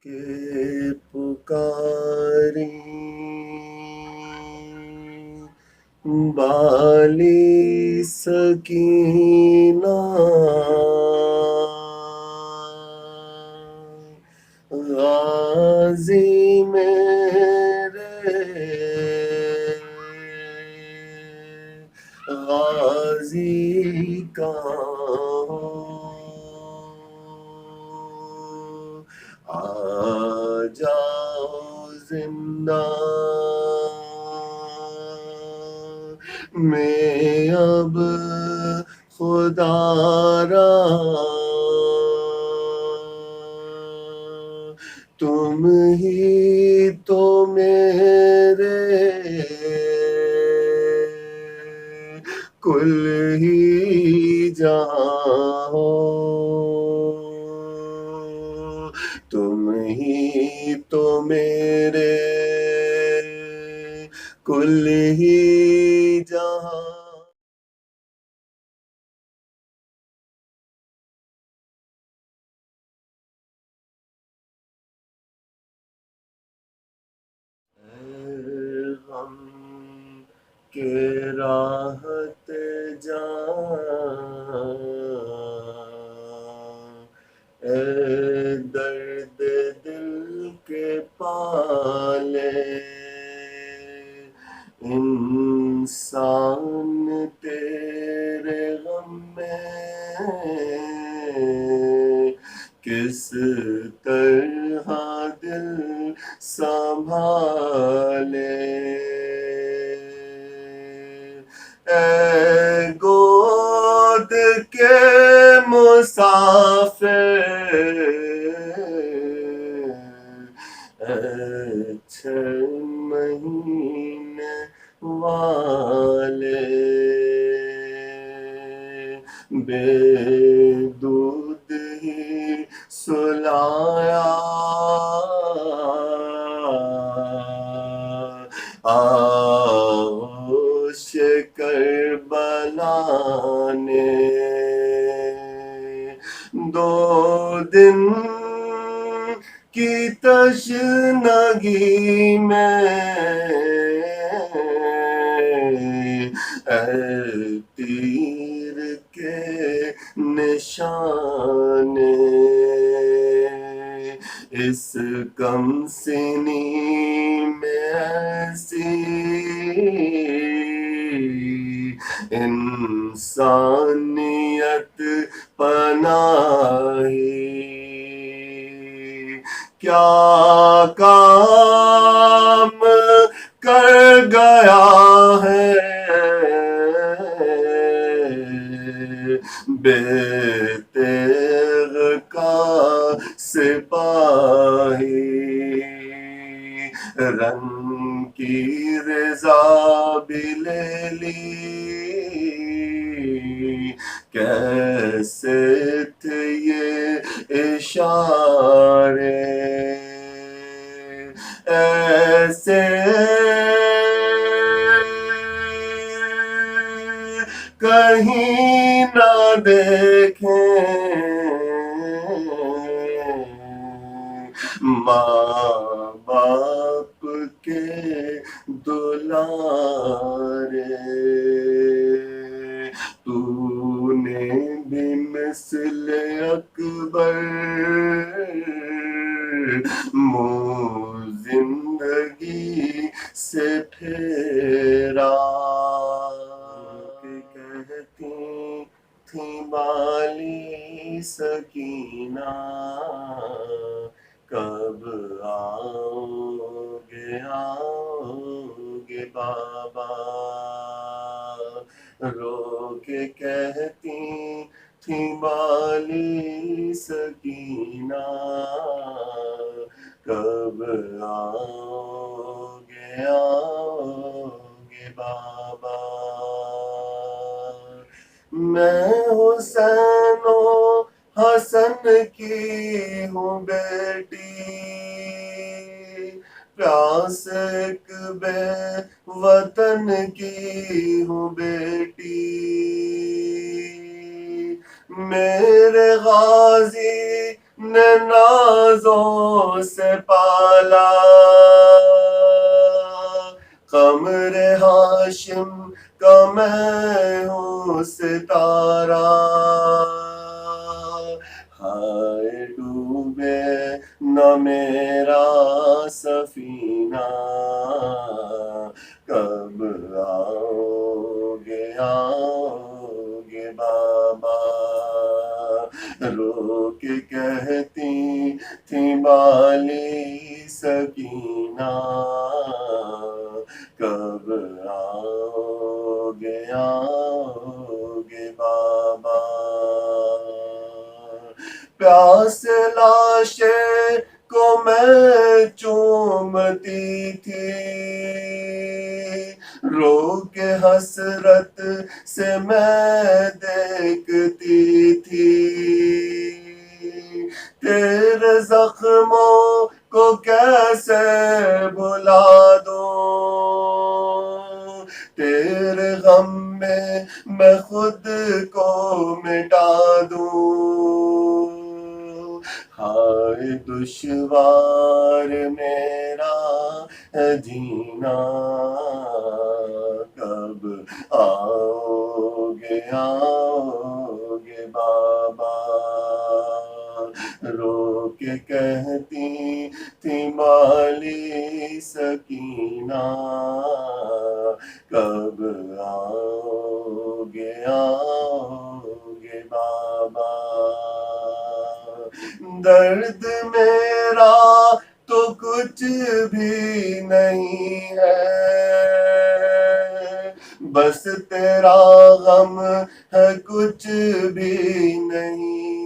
کہ پکاری بالی سکینہ غازی میرے غازی کہاں ہو آ جاؤ زندہ میں اب خدا را تم ہی تو میرے کل ہی جہاں ہو تم ہی تو میرے کل ہی جہاں اے غم کے راحت جان اے درد دل کے پالے انسان تیرے غم میں کس طرح دل سنبھالے اے گود کے مسافر اے 6 مہینے والے بے دودھ ہی سلایا آغوش کربلا نے 2 دن کی تشنگی میں اے تیر کے نشان اس کم سنی میں ایسی انسانیت پناہی کیا کام کر گیا ہے بے تیغ کا سپاہی رنگ کی رضا بھی لے لی کیسے تھے یہ اشارے ایسے کہیں نہ دیکھیں ماں باپ کے دلارے تو نے بھی مثل اکبر منہ زندگی سے پھیرا کہ کہتی تھی بالی سکینہ کب آؤ گے بابا رو کے کہتی تھی بالی سکینہ کب آؤ گے بابا میں حسین و حسن کی ہوں بیٹی پیاس ایک بے وطن کی ہوں بیٹی میرے غازی نے نازوں سے پالا، قمر ہاشم کا میں ہوں ستارہ، ہائے ڈوبے نہ میرا سفینہ، کب آؤ گے بابا، رو کے کہتی تھی بالی سکینہ، کب آؤ گے بابا، پیاس لاشے کو میں چومتی تھی، رو کے حسرت سے میں دیکھتی تھی، تیرے زخموں کو کیسے بھلا دوں، تیرے غم میں خود کو مٹا دوں، ہائے دشوار میرا ہے جینا، کب آؤ گے بابا، رو کے کہتی تھی بالی سکینہ، کب آؤ گے بابا، درد میرا تو کچھ بھی نہیں ہے، بس تیرا غم ہے کچھ بھی نہیں